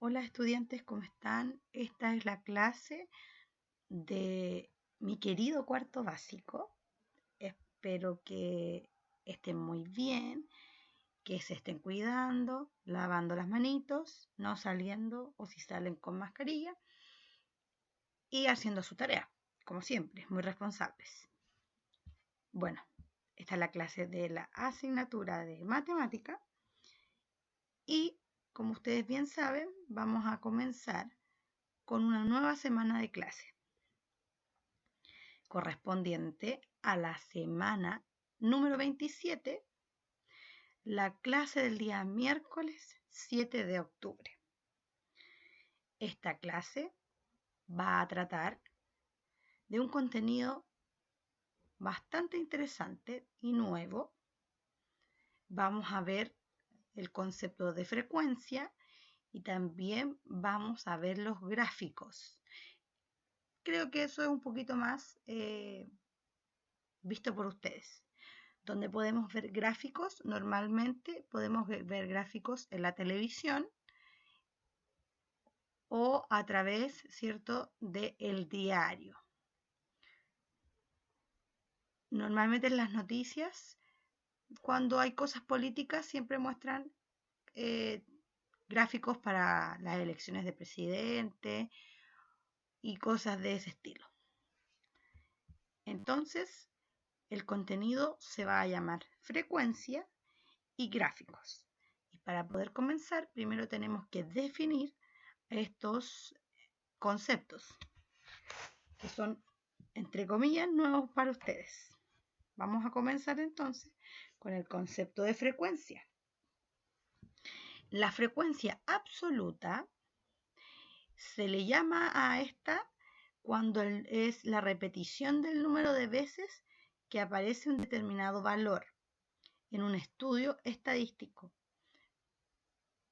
Hola estudiantes, ¿cómo están? Esta es la clase de mi querido cuarto básico. Espero que estén muy bien, que se estén cuidando, lavando las manitos, no saliendo o si salen con mascarilla y haciendo su tarea, como siempre, muy responsables. Bueno, esta es la clase de la asignatura de matemática y como ustedes bien saben, vamos a comenzar con una nueva semana de clase correspondiente a la semana número 27, la clase del día miércoles 7 de octubre. Esta clase va a tratar de un contenido bastante interesante y nuevo. Vamos a ver el concepto de frecuencia y también vamos a ver los gráficos. Creo que eso es un poquito más visto por ustedes. Donde podemos ver gráficos, normalmente podemos ver gráficos en la televisión o a través, ¿cierto?, del diario. Normalmente en las noticias, cuando hay cosas políticas, siempre muestran gráficos para las elecciones de presidente y cosas de ese estilo. Entonces, el contenido se va a llamar frecuencia y gráficos. Y para poder comenzar, primero tenemos que definir estos conceptos que son, entre comillas, nuevos para ustedes. Vamos a comenzar entonces con el concepto de frecuencia. La frecuencia absoluta se le llama a esta cuando es la repetición del número de veces que aparece un determinado valor en un estudio estadístico.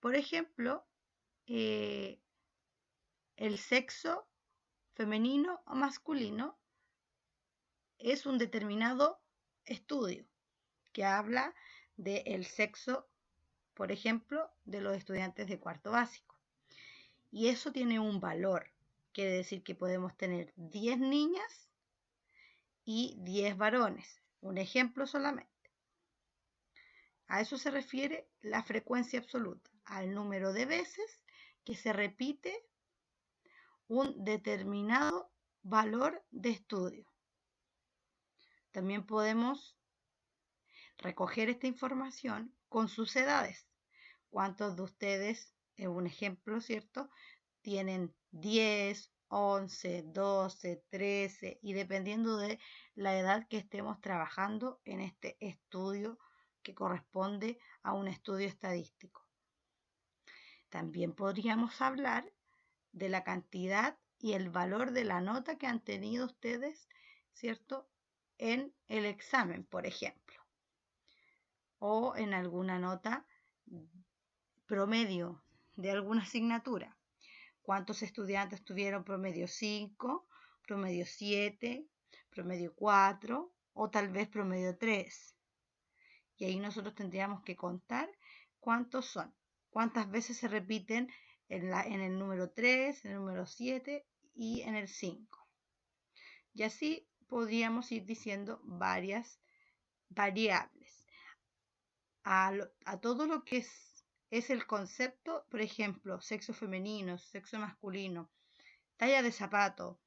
Por ejemplo, el sexo femenino o masculino es un determinado estudio que habla del sexo, por ejemplo, de los estudiantes de cuarto básico. Y eso tiene un valor. Quiere decir que podemos tener 10 niñas y 10 varones. Un ejemplo solamente. A eso se refiere la frecuencia absoluta, al número de veces que se repite un determinado valor de estudio. También podemos recoger esta información con sus edades. ¿Cuántos de ustedes, es un ejemplo, ¿cierto?, tienen 10, 11, 12, 13 y dependiendo de la edad que estemos trabajando en este estudio que corresponde a un estudio estadístico? También podríamos hablar de la cantidad y el valor de la nota que han tenido ustedes, ¿cierto?, en el examen, por ejemplo, o en alguna nota promedio de alguna asignatura. ¿Cuántos estudiantes tuvieron promedio 5, promedio 7, promedio 4 o tal vez promedio 3? Y ahí nosotros tendríamos que contar cuántos son, cuántas veces se repiten en el número 3, en el número 7 y en el 5. Y así podríamos ir diciendo varias variables. A todo lo que es el concepto, por ejemplo, sexo femenino, sexo masculino, talla de zapato,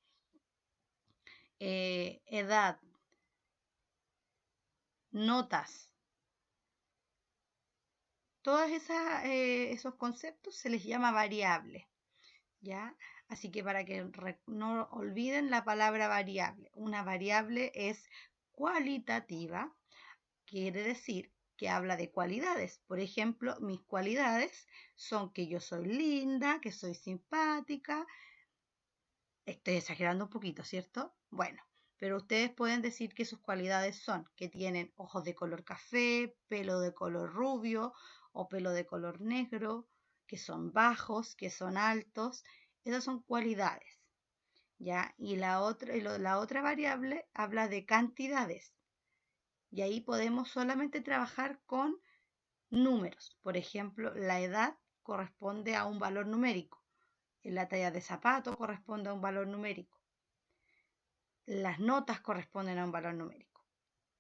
edad, notas, todos esos conceptos se les llama variables, ¿ya? Así que para que no olviden la palabra variable, una variable es cualitativa, quiere decir que habla de cualidades. Por ejemplo, mis cualidades son que yo soy linda, que soy simpática. Estoy exagerando un poquito, ¿cierto? Bueno, pero ustedes pueden decir que sus cualidades son que tienen ojos de color café, pelo de color rubio o pelo de color negro, que son bajos, que son altos. Esas son cualidades, ¿ya? Y la otra variable habla de cantidades. Y ahí podemos solamente trabajar con números. Por ejemplo, la edad corresponde a un valor numérico. La talla de zapato corresponde a un valor numérico. Las notas corresponden a un valor numérico.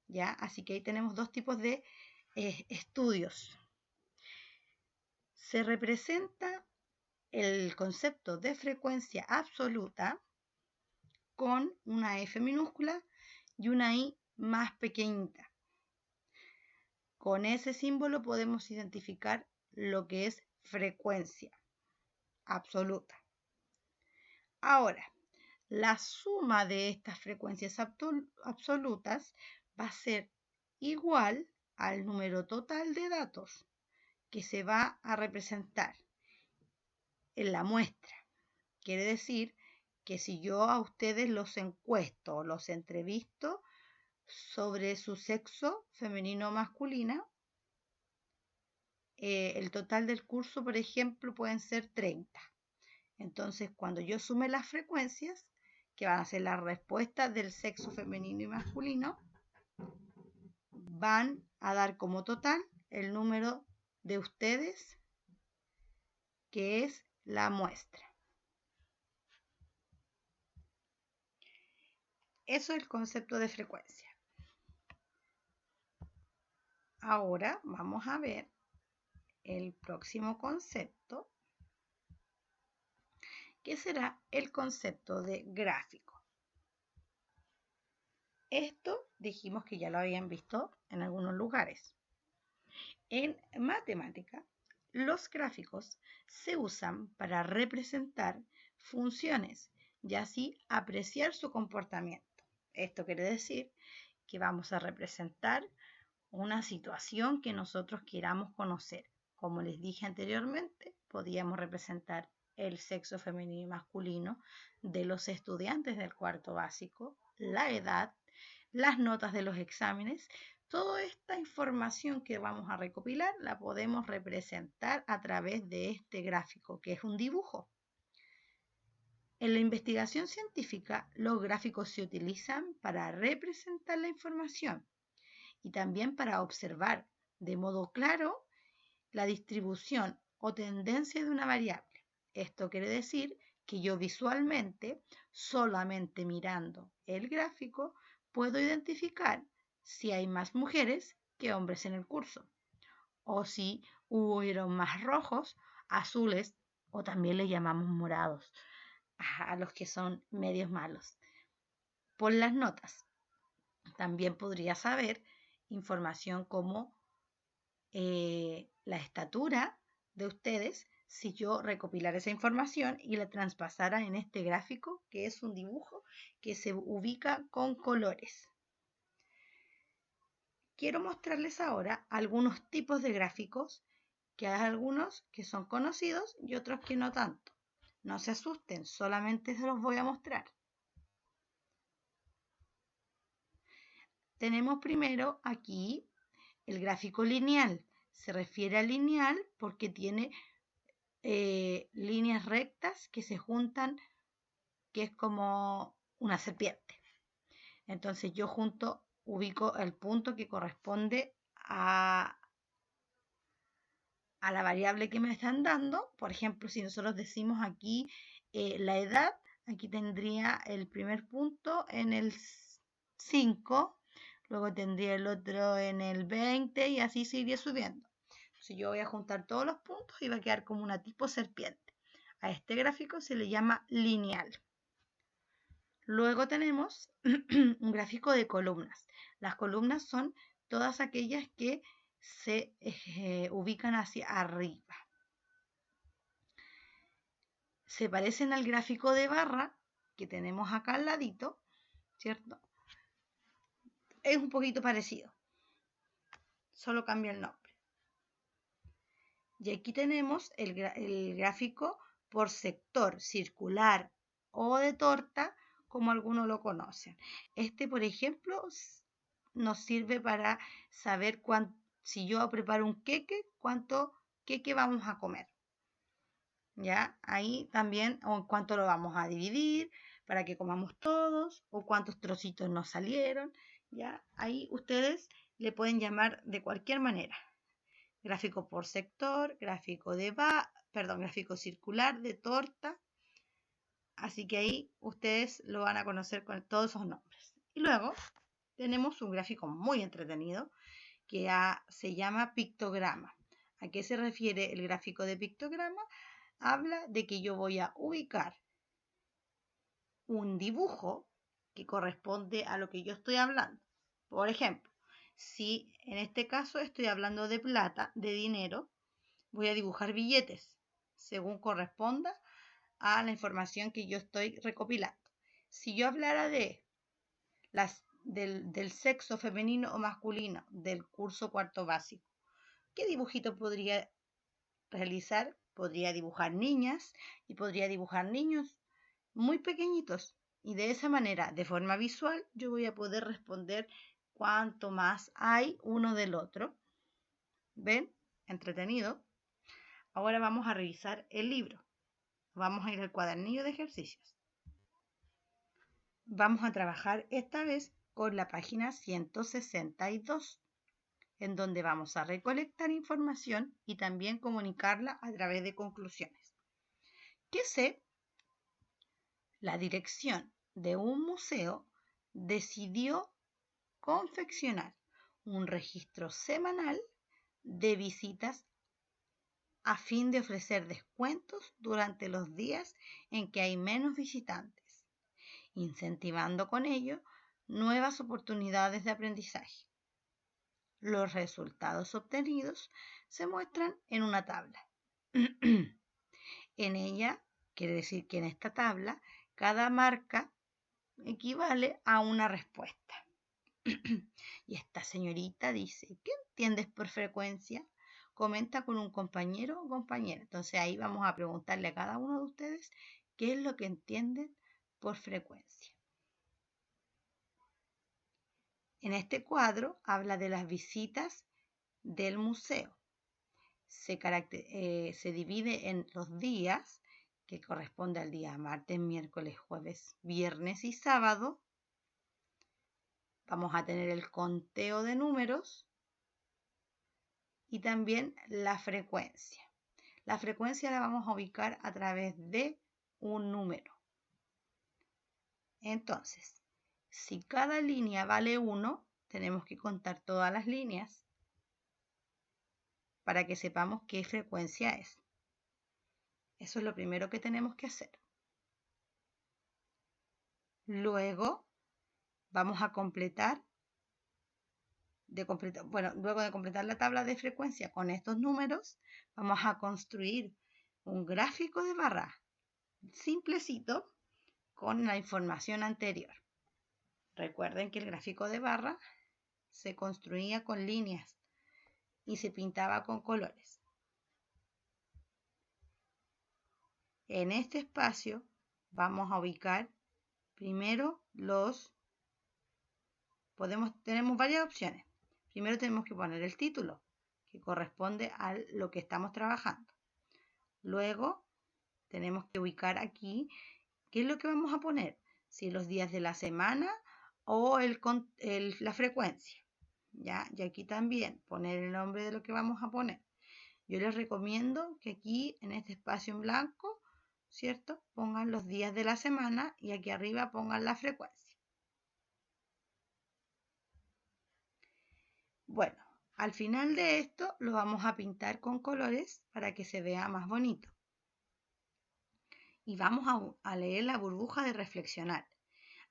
¿Ya? Así que ahí tenemos dos tipos de estudios. Se representa el concepto de frecuencia absoluta con una F minúscula y una I más pequeñita. Con ese símbolo podemos identificar lo que es frecuencia absoluta. Ahora, la suma de estas frecuencias absolutas va a ser igual al número total de datos que se va a representar en la muestra. Quiere decir que si yo a ustedes los encuesto, los entrevisto sobre su sexo femenino o masculino, el total del curso, por ejemplo, pueden ser 30. Entonces, cuando yo sume las frecuencias, que van a ser las respuestas del sexo femenino y masculino, van a dar como total el número de ustedes, que es la muestra. Eso es el concepto de frecuencia. Ahora vamos a ver el próximo concepto, que será el concepto de gráfico. Esto dijimos que ya lo habían visto en algunos lugares. En matemática, los gráficos se usan para representar funciones y así apreciar su comportamiento. Esto quiere decir que vamos a representar una situación que nosotros queramos conocer. Como les dije anteriormente, podíamos representar el sexo femenino y masculino de los estudiantes del cuarto básico, la edad, las notas de los exámenes. Toda esta información que vamos a recopilar la podemos representar a través de este gráfico, que es un dibujo. En la investigación científica, los gráficos se utilizan para representar la información y también para observar de modo claro la distribución o tendencia de una variable. Esto quiere decir que yo visualmente, solamente mirando el gráfico, puedo identificar si hay más mujeres que hombres en el curso, o si hubieron más rojos, azules, o también le llamamos morados a los que son medios malos. Por las notas, también podría saber información como la estatura de ustedes si yo recopilara esa información y la traspasara en este gráfico, que es un dibujo que se ubica con colores. Quiero mostrarles ahora algunos tipos de gráficos, que hay algunos que son conocidos y otros que no tanto. No se asusten, solamente se los voy a mostrar. Tenemos primero aquí el gráfico lineal. Se refiere a lineal porque tiene líneas rectas que se juntan, que es como una serpiente. Entonces yo ubico el punto que corresponde a la variable que me están dando. Por ejemplo, si nosotros decimos aquí la edad, aquí tendría el primer punto en el 5, luego tendría el otro en el 20 y así se iría subiendo. Si yo voy a juntar todos los puntos y va a quedar como una tipo serpiente. A este gráfico se le llama lineal. Luego tenemos un gráfico de columnas. Las columnas son todas aquellas que se ubican hacia arriba. Se parecen al gráfico de barra que tenemos acá al ladito, ¿cierto? Es un poquito parecido, solo cambia el nombre. Y aquí tenemos el gráfico por sector, circular o de torta, como algunos lo conocen. Este, por ejemplo, nos sirve para saber si yo preparo un queque, cuánto queque vamos a comer. ¿Ya? Ahí también, o cuánto lo vamos a dividir para que comamos todos, o cuántos trocitos nos salieron. ¿Ya? Ahí ustedes le pueden llamar de cualquier manera. gráfico por sector, gráfico gráfico circular, de torta. Así que ahí ustedes lo van a conocer con todos esos nombres. Y luego tenemos un gráfico muy entretenido que se llama pictograma. ¿A qué se refiere el gráfico de pictograma? Habla de que yo voy a ubicar un dibujo que corresponde a lo que yo estoy hablando. Por ejemplo, si en este caso estoy hablando de plata, de dinero, voy a dibujar billetes según corresponda a la información que yo estoy recopilando. Si yo hablara del sexo femenino o masculino del curso cuarto básico, ¿qué dibujito podría realizar? Podría dibujar niñas y podría dibujar niños muy pequeñitos. Y de esa manera, de forma visual, yo voy a poder responder cuánto más hay uno del otro. ¿Ven? Entretenido. Ahora vamos a revisar el libro. Vamos a ir al cuadernillo de ejercicios. Vamos a trabajar esta vez con la página 162, en donde vamos a recolectar información y también comunicarla a través de conclusiones. ¿Qué sé? La dirección de un museo decidió confeccionar un registro semanal de visitas a fin de ofrecer descuentos durante los días en que hay menos visitantes, incentivando con ello nuevas oportunidades de aprendizaje. Los resultados obtenidos se muestran en una tabla. En ella, quiere decir que en esta tabla, cada marca equivale a una respuesta. Y esta señorita dice, ¿qué entiendes por frecuencia? Comenta con un compañero o compañera. Entonces ahí vamos a preguntarle a cada uno de ustedes qué es lo que entienden por frecuencia. En este cuadro habla de las visitas del museo. Se divide en los días, que corresponde al día martes, miércoles, jueves, viernes y sábado. Vamos a tener el conteo de números y también la frecuencia. La frecuencia la vamos a ubicar a través de un número. Entonces, si cada línea vale 1, tenemos que contar todas las líneas para que sepamos qué frecuencia es. Eso es lo primero que tenemos que hacer. Luego vamos a luego de completar la tabla de frecuencia con estos números, vamos a construir un gráfico de barra simplecito con la información anterior. Recuerden que el gráfico de barra se construía con líneas y se pintaba con colores. En este espacio vamos a ubicar primero tenemos varias opciones. Primero tenemos que poner el título, que corresponde a lo que estamos trabajando. Luego tenemos que ubicar aquí qué es lo que vamos a poner, si los días de la semana o la frecuencia. ¿Ya? Y aquí también poner el nombre de lo que vamos a poner. Yo les recomiendo que aquí en este espacio en blanco, ¿cierto? Pongan los días de la semana y aquí arriba pongan la frecuencia. Bueno, al final de esto lo vamos a pintar con colores para que se vea más bonito. Y vamos a leer la burbuja de reflexionar.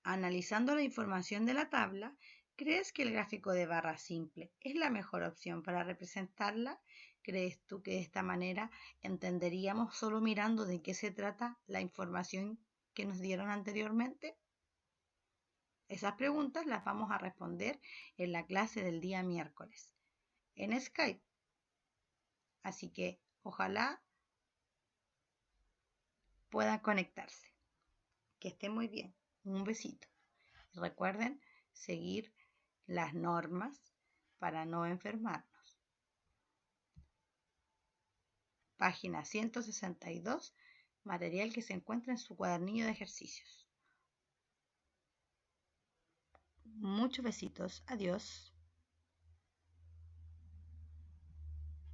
Analizando la información de la tabla, ¿crees que el gráfico de barra simple es la mejor opción para representarla? ¿Crees tú que de esta manera entenderíamos solo mirando de qué se trata la información que nos dieron anteriormente? Esas preguntas las vamos a responder en la clase del día miércoles en Skype. Así que ojalá puedan conectarse. Que estén muy bien. Un besito. Y recuerden seguir las normas para no enfermarnos. Página 162, material que se encuentra en su cuadernillo de ejercicios. Muchos besitos. Adiós.